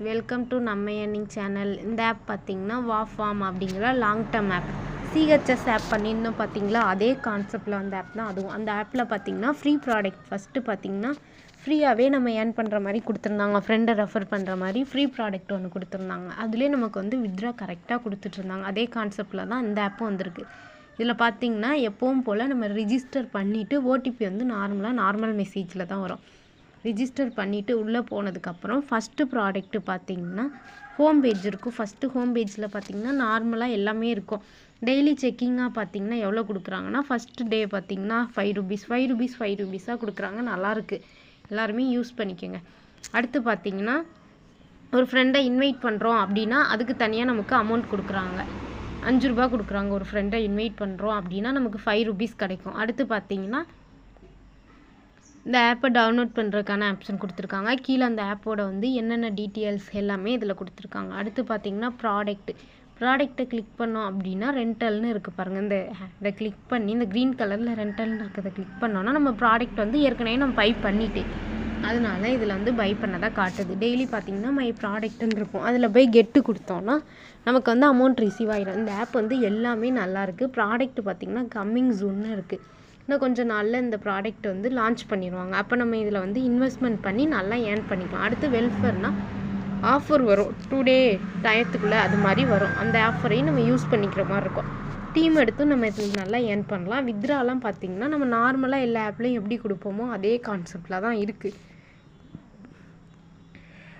Welcome to நம்ம earning channel. இந்த app பார்த்தீங்கன்னா வாஃபார்ம் அப்படிங்கிற long term app. CHS app பண்ணியிருந்தோம் பார்த்தீங்களா, அதே கான்செப்டில் வந்த ஆப் தான் அதுவும். அந்த ஆப்பில் பார்த்தீங்கன்னா ஃப்ரீ ப்ராடக்ட் ஃபஸ்ட்டு பார்த்தீங்கன்னா ஃப்ரீயாகவே நம்ம ஏர்ன் பண்ணுற மாதிரி கொடுத்துருந்தாங்க. ஃப்ரெண்டை ரெஃபர் பண்ணுற மாதிரி ஃப்ரீ ப்ராடக்ட் ஒன்று கொடுத்துருந்தாங்க. அதுலேயே நமக்கு வந்து வித்ட்ரா கரெக்டாக கொடுத்துட்ருந்தாங்க. அதே கான்செப்டில் தான் இந்த ஆப்பும் வந்திருக்கு. இதில் பார்த்தீங்கன்னா எப்பவும் போல் நம்ம ரிஜிஸ்டர் பண்ணிவிட்டு ஓடிபி வந்து நார்மல் மெசேஜில் தான் வரும். ரிஜிஸ்டர் பண்ணிவிட்டு உள்ளே போனதுக்கப்புறம் ஃபஸ்ட்டு ப்ராடக்ட்டு பார்த்திங்கன்னா ஹோம் பேஜ் இருக்கும். ஃபஸ்ட்டு ஹோம் பேஜில் பார்த்திங்கன்னா நார்மலாக எல்லாமே இருக்கும். டெய்லி செக்கிங்காக பார்த்திங்கன்னா எவ்வளோ கொடுக்குறாங்கன்னா ஃபஸ்ட்டு டே பார்த்திங்கன்னா ஃபைவ் ருபீஸாக கொடுக்குறாங்க. நல்லாயிருக்கு, எல்லாருமே யூஸ் பண்ணிக்கோங்க. அடுத்து பார்த்திங்கன்னா ஒரு ஃப்ரெண்டை இன்வைட் பண்ணுறோம் அப்படின்னா அதுக்கு தனியாக நமக்கு அமௌண்ட் கொடுக்குறாங்க. 5 ரூபா கொடுக்குறாங்க. ஒரு ஃப்ரெண்டை இன்வைட் பண்ணுறோம் அப்படின்னா நமக்கு 5 ருபீஸ் கிடைக்கும். அடுத்து பார்த்திங்கன்னா இந்த ஆப்பை டவுன்லோட் பண்ணுறதுக்கான ஆப்ஷன் கொடுத்துருக்காங்க. கீழே அந்த ஆப்போட வந்து என்னென்ன டீட்டெயில்ஸ் எல்லாமே இதில் கொடுத்துருக்காங்க. அடுத்து பார்த்திங்கன்னா ப்ராடக்ட்டை கிளிக் பண்ணோம் அப்படின்னா ரெண்டல்னு இருக்குது பாருங்கள். இதை கிளிக் பண்ணி இந்த க்ரீன் கலரில் ரெண்டல்னு இருக்கிறத கிளிக் பண்ணோன்னா நம்ம ப்ராடக்ட் வந்து ஏற்கனவே நம்ம பை பண்ணிட்டு, அதனால இதில் வந்து பை பண்ணதாக காட்டுது. டெய்லி பார்த்திங்கன்னா மை ப்ராடக்ட்டுன்னு இருக்கும். அதில் போய் கெட்டு கொடுத்தோன்னா நமக்கு வந்து அமௌண்ட் ரிசீவ் ஆகிடும். இந்த ஆப் வந்து எல்லாமே நல்லாயிருக்கு. ப்ராடக்ட் பார்த்திங்கன்னா கம்மிங் சூன்னு இருக்குது. இன்னும் கொஞ்சம் நாளில் இந்த ப்ராடக்ட் வந்து லான்ச் பண்ணிடுவாங்க. அப்போ நம்ம இதில் வந்து இன்வெஸ்ட்மெண்ட் பண்ணி நல்லா ஏர்ன் பண்ணிக்கலாம். அடுத்து வெல்ஃபேர்னால் ஆஃபர் வரும் 2 டே டயத்துக்குள்ளே, அது மாதிரி வரும். அந்த ஆஃபரையும் நம்ம யூஸ் பண்ணிக்கிற மாதிரி இருக்கும். டீம் எடுத்து நம்ம இதில் நல்லா ஏர்ன் பண்ணலாம். வித்ட்ராலாம் பார்த்திங்கன்னா நம்ம நார்மலாக எல்லா ஆப்லேயும் எப்படி கொடுப்போமோ அதே கான்செப்டில் தான் இருக்குது.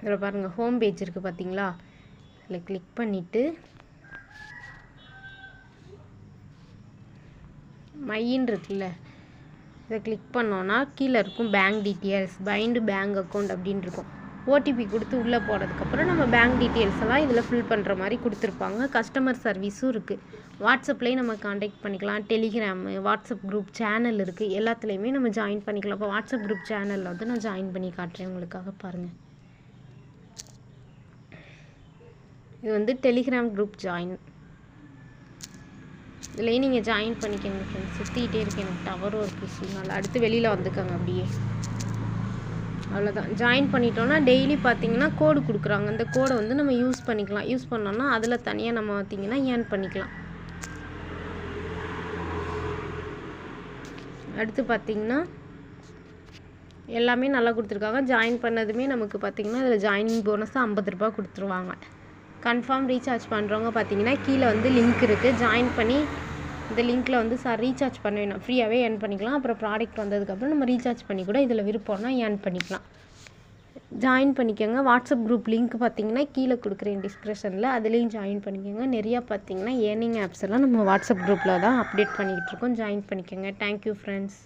இதில் பாருங்கள் ஹோம் பேஜ் இருக்குது பார்த்தீங்களா, இதில் கிளிக் பண்ணிவிட்டு மையின்னு இருக்குல்ல, இதை கிளிக் பண்ணோன்னா கீழே இருக்கும் bank details, bind bank account அப்படின்னு இருக்கும். ஓடிபி கொடுத்து உள்ளே போனதுக்கப்புறம் நம்ம பேங்க் டீட்டெயில்ஸ் எல்லாம் இதில் ஃபில் பண்ணுற மாதிரி கொடுத்துருப்பாங்க. கஸ்டமர் சர்வீஸும் இருக்குது. வாட்ஸ்அப்லேயும் நம்ம காண்டாக்ட் பண்ணிக்கலாம். டெலிகிராமு, வாட்ஸ்அப் குரூப் சேனல் இருக்குது. எல்லாத்துலேயுமே நம்ம ஜாயின் பண்ணிக்கலாம். இப்போ வாட்ஸ்அப் குரூப் சேனலில் வந்து நான் ஜாயின் பண்ணி காட்டுறேன் உங்களுக்காக பாருங்கள். இது வந்து டெலிகிராம் குரூப் ஜாயின். இதுலேயே நீங்கள் ஜாயின் பண்ணிக்கோங்க ஃப்ரெண்ட்ஸ். சுற்றிக்கிட்டே இருக்கு, எனக்கு டவரும் இருக்குது. நல்லா அடுத்து வெளியில் வந்துக்கோங்க அப்படியே. அவ்வளோதான், ஜாயின் பண்ணிட்டோன்னா டெய்லி பார்த்தீங்கன்னா கோடு கொடுக்குறாங்க. அந்த கோடை வந்து நம்ம யூஸ் பண்ணிக்கலாம். யூஸ் பண்ணோன்னா அதில் தனியாக நம்ம பார்த்திங்கன்னா ஏர்ன் பண்ணிக்கலாம். அடுத்து பார்த்திங்கன்னா எல்லாமே நல்லா கொடுத்துருக்காங்க. ஜாயின் பண்ணதுமே நமக்கு பார்த்திங்கன்னா இதில் ஜாயினிங் போனஸாக 50 ரூபா கொடுத்துருவாங்க. கன்ஃபார்ம் ரீசார்ஜ் பண்ணுறவங்க பார்த்தீங்கன்னா கீழே வந்து லிங்க் இருக்குது. ஜாயின் பண்ணி இந்த லிங்க்கில் வந்து ரீசார்ஜ் பண்ண வேணும், ஃப்ரீயாகவே ஏர்ன் பண்ணிக்கலாம். அப்புறம் ப்ராடக்ட் வந்ததுக்கப்புறம் நம்ம ரீசார்ஜ் பண்ணி கூட இதில் விருப்பம்னா ஏர்ன் பண்ணிக்கலாம். ஜாயின் பண்ணிக்கோங்க. வாட்ஸ்அப் குரூப் லிங்க் பார்த்தீங்கன்னா கீழே கொடுக்குறேன் டிஸ்கிரிப்ஷனில், அதுலேயும் ஜாயின் பண்ணிக்கோங்க. நிறையா பார்த்தீங்கன்னா ஏர்னிங் ஆப்ஸ் எல்லாம் நம்ம வாட்ஸ்அப் குரூப்பில் தான் அப்டேட் பண்ணிக்கிட்டு இருக்கோம். ஜாயின் பண்ணிக்கோங்க. Thank you friends.